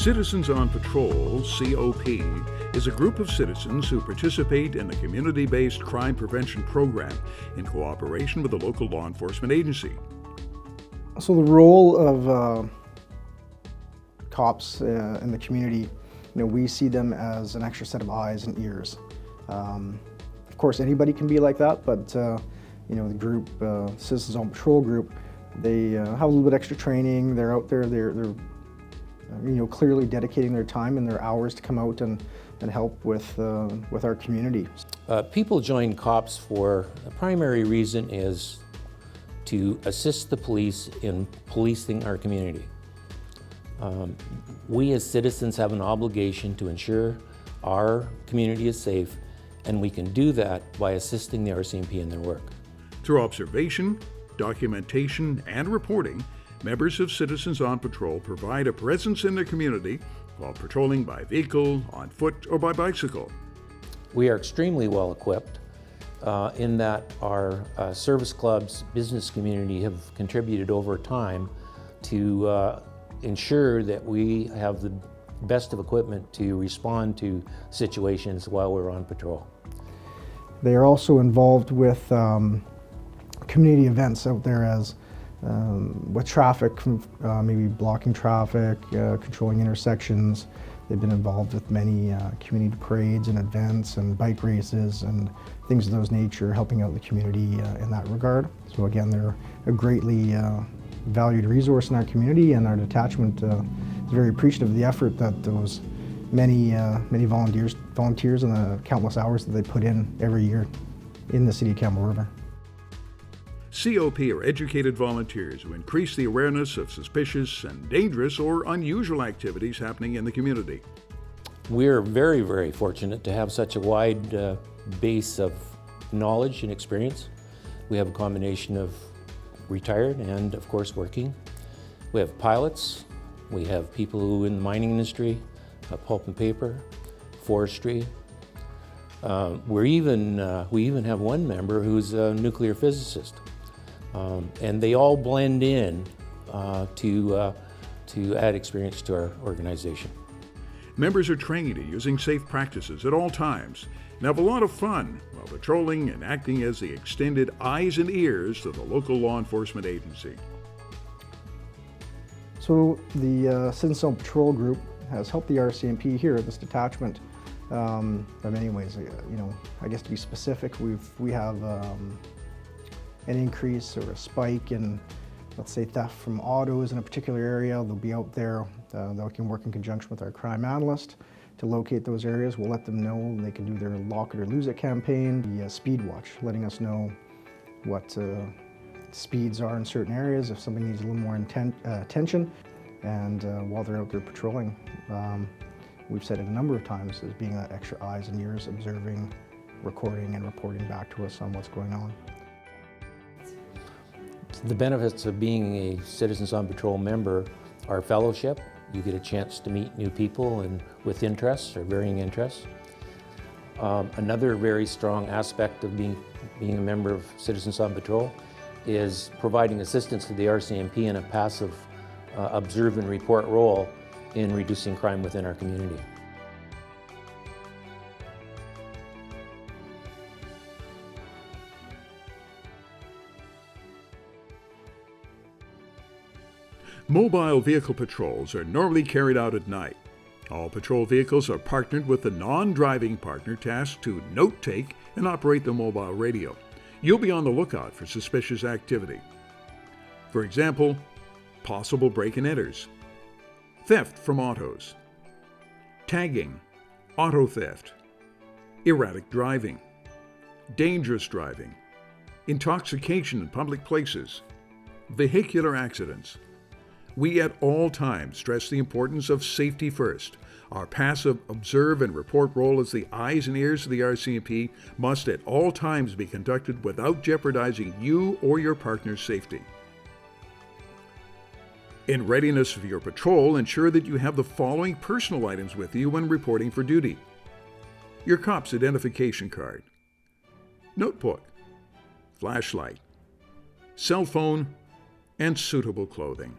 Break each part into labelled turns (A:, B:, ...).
A: Citizens on Patrol, COP, is a group of citizens who participate in a community-based crime prevention program in cooperation with a local law enforcement agency.
B: So the role of cops in the community, we see them as an extra set of eyes and ears. Of course, anybody can be like that, but the group, Citizens on Patrol group, they have a little bit extra training. They're out there. They're clearly dedicating their time and their hours to come out and help with our community.
C: People join COPS for the primary reason is to assist the police in policing our community. We as citizens have an obligation to ensure our community is safe, and we can do that by assisting the RCMP in their work.
A: Through observation, documentation, and reporting, members of Citizens on Patrol provide a presence in their community while patrolling by vehicle, on foot, or by bicycle.
C: We are extremely well equipped in that our service clubs, business community have contributed over time to ensure that we have the best of equipment to respond to situations while we're on patrol.
B: They are also involved with community events out there as with traffic, maybe blocking traffic, controlling intersections. They've been involved with many community parades and events and bike races and things of those nature, helping out the community in that regard. So again, they're a greatly valued resource in our community, and our detachment is very appreciative of the effort that those many volunteers and the countless hours that they put in every year in the city of Campbell River.
A: COP are educated volunteers who increase the awareness of suspicious and dangerous or unusual activities happening in the community.
C: We're very, very fortunate to have such a wide base of knowledge and experience. We have a combination of retired and, of course, working. We have pilots, we have people who in the mining industry, pulp and paper, forestry. We even have one member who's a nuclear physicist. And they all blend in to add experience to our organization.
A: Members are trained in using safe practices at all times and have a lot of fun while patrolling and acting as the extended eyes and ears to the local law enforcement agency.
B: So the Citizens on Patrol group has helped the RCMP here at this detachment in many ways. I guess to be specific, we have an increase or a spike in, let's say, theft from autos in a particular area. They'll be out there. They can work in conjunction with our crime analyst to locate those areas. We'll let them know, and they can do their lock it or lose it campaign. The speed watch, letting us know what speeds are in certain areas, if something needs a little more attention. And while they're out there patrolling, we've said it a number of times as being that extra eyes and ears, observing, recording, and reporting back to us on what's going on.
C: The benefits of being a Citizens on Patrol member are fellowship. You get a chance to meet new people and with interests or varying interests. Another very strong aspect of being a member of Citizens on Patrol is providing assistance to the RCMP in a passive observe and report role in reducing crime within our community.
A: Mobile vehicle patrols are normally carried out at night. All patrol vehicles are partnered with a non-driving partner tasked to note-take and operate the mobile radio. You'll be on the lookout for suspicious activity. For example, possible break-and-enters, theft from autos, tagging, auto theft, erratic driving, dangerous driving, intoxication in public places, vehicular accidents. We at all times stress the importance of safety first. Our passive observe and report role as the eyes and ears of the RCMP must at all times be conducted without jeopardizing you or your partner's safety. In readiness for your patrol, ensure that you have the following personal items with you when reporting for duty: your COPS identification card, notebook, flashlight, cell phone, and suitable clothing.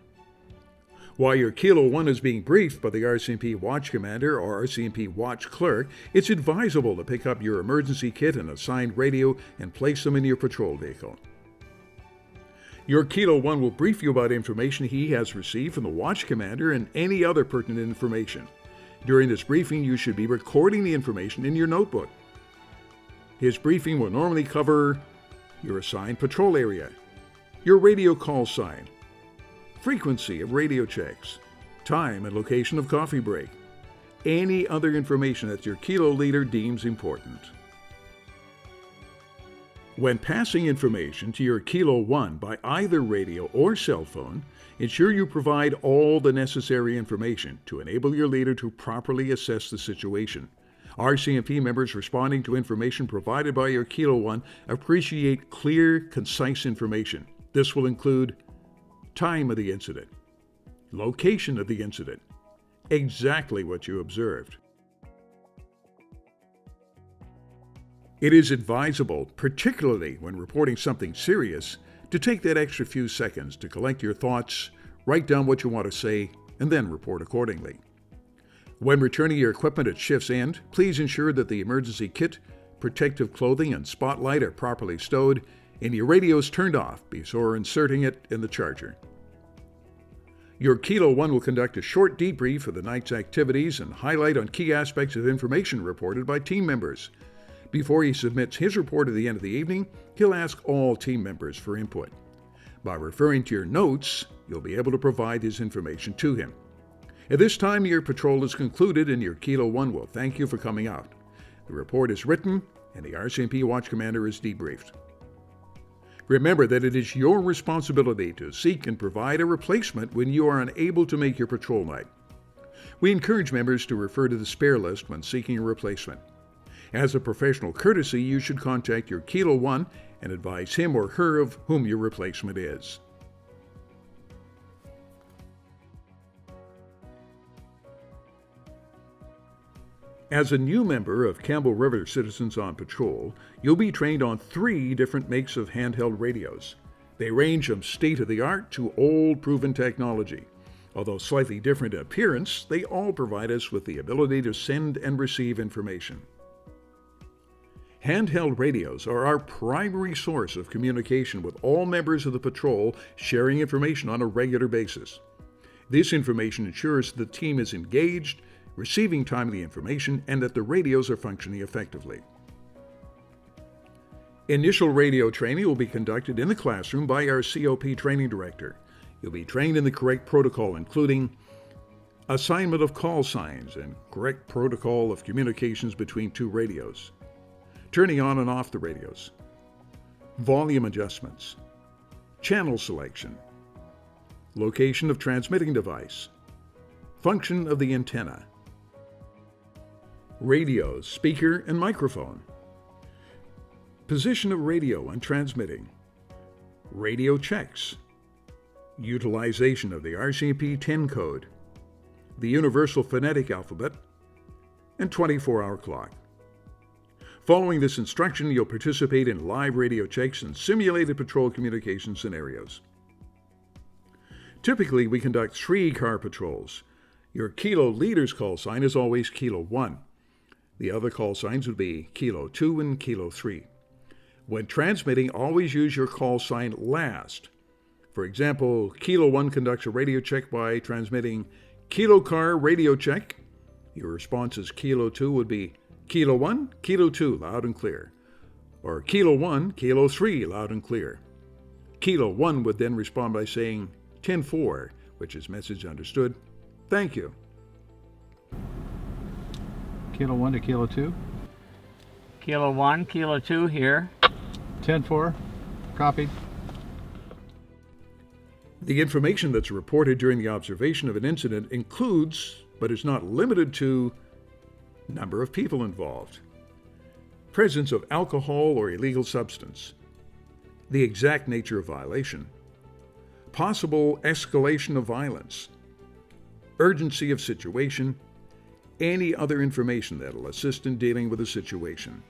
A: While your Kilo 1 is being briefed by the RCMP Watch Commander or RCMP Watch Clerk, it's advisable to pick up your emergency kit and assigned radio and place them in your patrol vehicle. Your Kilo 1 will brief you about information he has received from the Watch Commander and any other pertinent information. During this briefing, you should be recording the information in your notebook. His briefing will normally cover your assigned patrol area, your radio call sign, frequency of radio checks, time and location of coffee break, any other information that your Kilo leader deems important. When passing information to your Kilo 1 by either radio or cell phone, ensure you provide all the necessary information to enable your leader to properly assess the situation. RCMP members responding to information provided by your Kilo 1 appreciate clear, concise information. This will include time of the incident, location of the incident, exactly what you observed. It is advisable, particularly when reporting something serious, to take that extra few seconds to collect your thoughts, write down what you want to say, and then report accordingly. When returning your equipment at shift's end, please ensure that the emergency kit, protective clothing, and spotlight are properly stowed and your radio is turned off before inserting it in the charger. Your Kilo 1 will conduct a short debrief of the night's activities and highlight on key aspects of information reported by team members. Before he submits his report at the end of the evening, he'll ask all team members for input. By referring to your notes, you'll be able to provide his information to him. At this time, your patrol is concluded and your Kilo 1 will thank you for coming out. The report is written and the RCMP Watch Commander is debriefed. Remember that it is your responsibility to seek and provide a replacement when you are unable to make your patrol night. We encourage members to refer to the spare list when seeking a replacement. As a professional courtesy, you should contact your Kilo 1 and advise him or her of whom your replacement is. As a new member of Campbell River Citizens on Patrol, you'll be trained on 3 different makes of handheld radios. They range from state-of-the-art to old proven technology. Although slightly different in appearance, they all provide us with the ability to send and receive information. Handheld radios are our primary source of communication with all members of the patrol, sharing information on a regular basis. This information ensures the team is engaged, receiving timely information, and that the radios are functioning effectively. Initial radio training will be conducted in the classroom by our COP training director. You'll be trained in the correct protocol, including assignment of call signs and correct protocol of communications between 2 radios, turning on and off the radios, volume adjustments, channel selection, location of transmitting device, function of the antenna, radio, speaker, and microphone, position of radio when transmitting, radio checks, utilization of the RCMP 10 code, the Universal Phonetic Alphabet, and 24-hour clock. Following this instruction, you'll participate in live radio checks and simulated patrol communication scenarios. Typically, we conduct 3 car patrols. Your Kilo leader's call sign is always Kilo 1. The other call signs would be Kilo 2 and Kilo 3. When transmitting, always use your call sign last. For example, Kilo 1 conducts a radio check by transmitting Kilo car radio check. Your response as Kilo 2 would be Kilo 1, Kilo 2, loud and clear. Or Kilo 1, Kilo 3, loud and clear. Kilo 1 would then respond by saying 10-4, which is message understood. Thank you.
D: Kilo 1 to Kilo 2.
E: Kilo 1, Kilo 2 here.
D: 10-4, copied.
A: The information that's reported during the observation of an incident includes, but is not limited to, number of people involved, presence of alcohol or illegal substance, the exact nature of violation, possible escalation of violence, urgency of situation, any other information that will assist in dealing with a situation.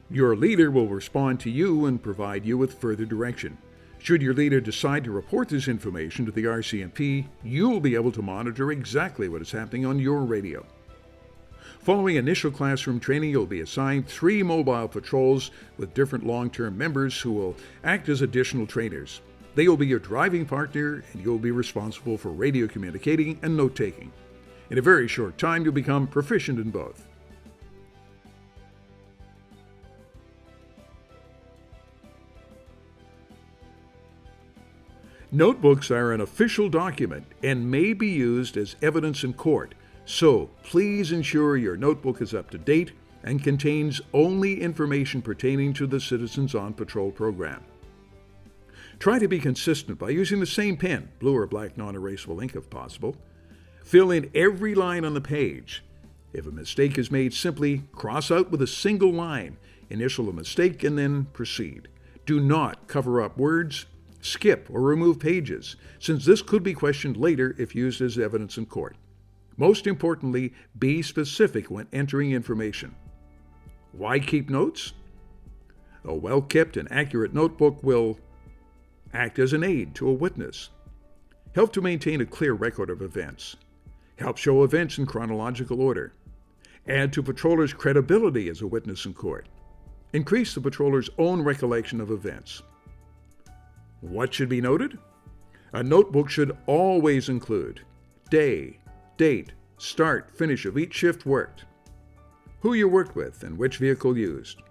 A: Your leader will respond to you and provide you with further direction. Should your leader decide to report this information to the RCMP, you'll be able to monitor exactly what is happening on your radio. Following initial classroom training, you'll be assigned 3 mobile patrols with different long-term members who will act as additional trainers. They will be your driving partner, and you'll be responsible for radio communicating and note-taking. In a very short time, you'll become proficient in both. Notebooks are an official document and may be used as evidence in court, so please ensure your notebook is up to date and contains only information pertaining to the Citizens on Patrol program. Try to be consistent by using the same pen, blue or black non-erasable ink if possible. Fill in every line on the page. If a mistake is made, simply cross out with a single line, initial the mistake, and then proceed. Do not cover up words, skip or remove pages, since this could be questioned later if used as evidence in court. Most importantly, be specific when entering information. Why keep notes? A well-kept and accurate notebook will act as an aid to a witness, help to maintain a clear record of events, help show events in chronological order, add to patrollers' credibility as a witness in court, increase the patroller's own recollection of events. What should be noted? A notebook should always include day, date, start, finish of each shift worked, who you worked with and which vehicle used,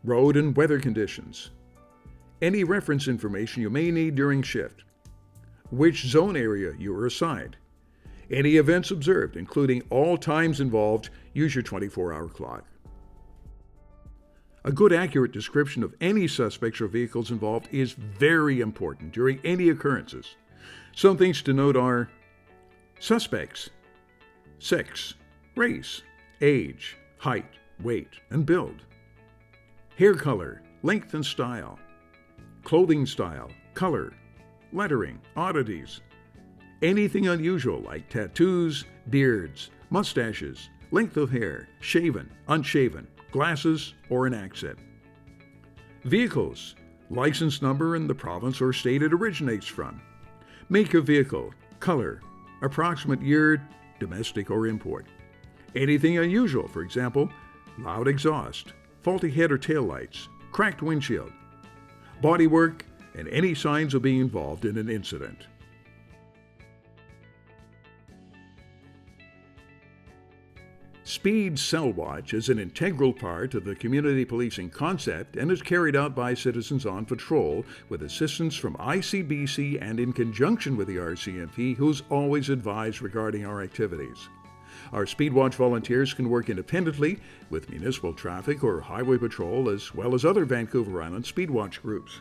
A: road and weather conditions, any reference information you may need during shift, which zone area you were assigned, any events observed, including all times involved. Use your 24-hour clock. A good, accurate description of any suspects or vehicles involved is very important during any occurrences. Some things to note are suspects, sex, race, age, height, weight, and build, hair color, length and style, clothing style, color, lettering, oddities, anything unusual like tattoos, beards, mustaches, length of hair, shaven, unshaven, glasses, or an accent. Vehicles, license number and the province or state it originates from. Make of vehicle, color, approximate year, domestic or import. Anything unusual, for example, loud exhaust, faulty head or tail lights, cracked windshield, bodywork, and any signs of being involved in an incident. Speed Cell Watch is an integral part of the community policing concept and is carried out by Citizens on Patrol with assistance from ICBC and in conjunction with the RCMP, who's always advised regarding our activities. Our Speed Watch volunteers can work independently with municipal traffic or highway patrol as well as other Vancouver Island Speed Watch groups.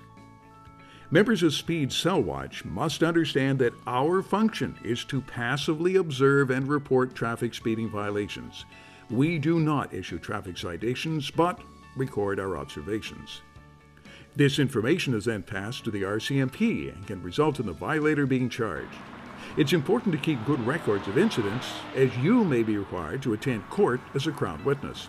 A: Members of Speed Cell Watch must understand that our function is to passively observe and report traffic speeding violations. We do not issue traffic citations, but record our observations. This information is then passed to the RCMP and can result in the violator being charged. It's important to keep good records of incidents, as you may be required to attend court as a Crown witness.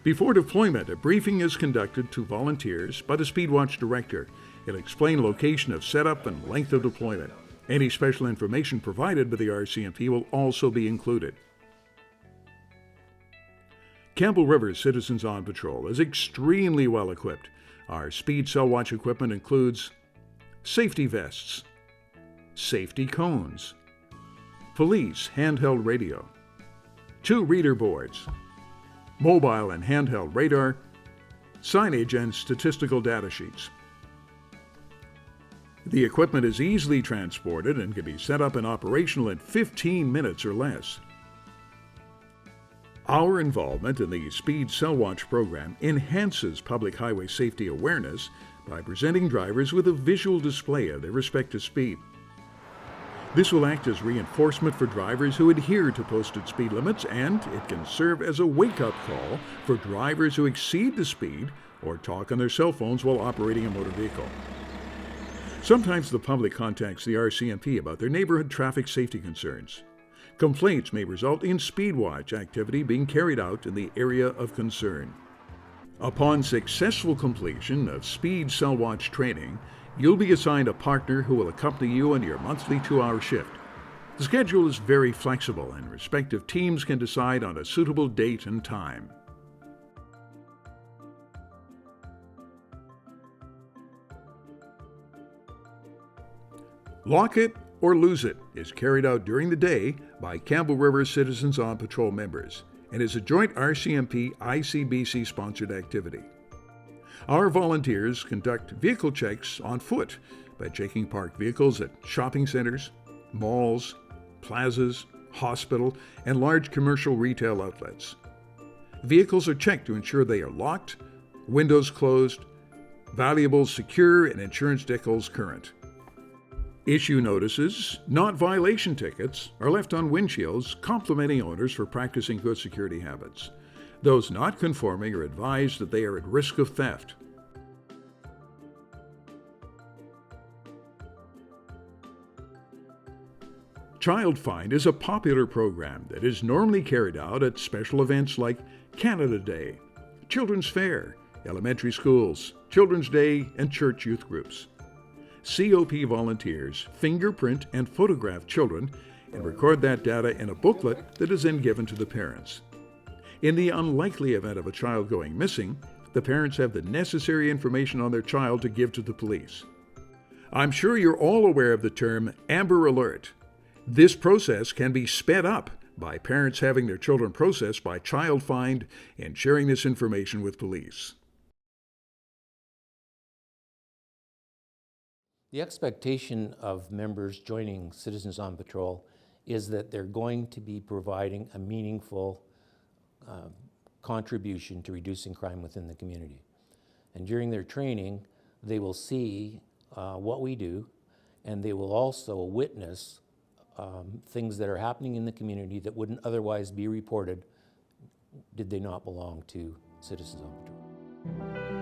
A: Before deployment, a briefing is conducted to volunteers by the Speed Watch Director. It'll explain location of setup and length of deployment. Any special information provided by the RCMP will also be included. Campbell River Citizens on Patrol is extremely well equipped. Our Speed Cell Watch equipment includes safety vests, safety cones, police handheld radio, 2 reader boards, mobile and handheld radar, signage and statistical data sheets. The equipment is easily transported and can be set up and operational in 15 minutes or less. Our involvement in the Speed Cell Watch program enhances public highway safety awareness by presenting drivers with a visual display of their respective speed. This will act as reinforcement for drivers who adhere to posted speed limits, and it can serve as a wake-up call for drivers who exceed the speed or talk on their cell phones while operating a motor vehicle. Sometimes the public contacts the RCMP about their neighborhood traffic safety concerns. Complaints may result in Speed Watch activity being carried out in the area of concern. Upon successful completion of Speed Cell Watch training, you'll be assigned a partner who will accompany you on your monthly 2-hour shift. The schedule is very flexible, and respective teams can decide on a suitable date and time. Lock It or Lose It is carried out during the day by Campbell River Citizens on Patrol members and is a joint RCMP-ICBC sponsored activity. Our volunteers conduct vehicle checks on foot by checking parked vehicles at shopping centers, malls, plazas, hospital, and large commercial retail outlets. Vehicles are checked to ensure they are locked, windows closed, valuables secure, and insurance decals current. Issue notices, not violation tickets, are left on windshields, complimenting owners for practicing good security habits. Those not conforming are advised that they are at risk of theft. Child Find is a popular program that is normally carried out at special events like Canada Day, Children's Fair, elementary schools, Children's Day, and church youth groups. COP volunteers fingerprint and photograph children and record that data in a booklet that is then given to the parents. In the unlikely event of a child going missing, the parents have the necessary information on their child to give to the police. I'm sure you're all aware of the term Amber Alert. This process can be sped up by parents having their children processed by Child Find and sharing this information with police.
C: The expectation of members joining Citizens on Patrol is that they're going to be providing a meaningful contribution to reducing crime within the community. And during their training, they will see what we do, and they will also witness things that are happening in the community that wouldn't otherwise be reported did they not belong to Citizens on Patrol.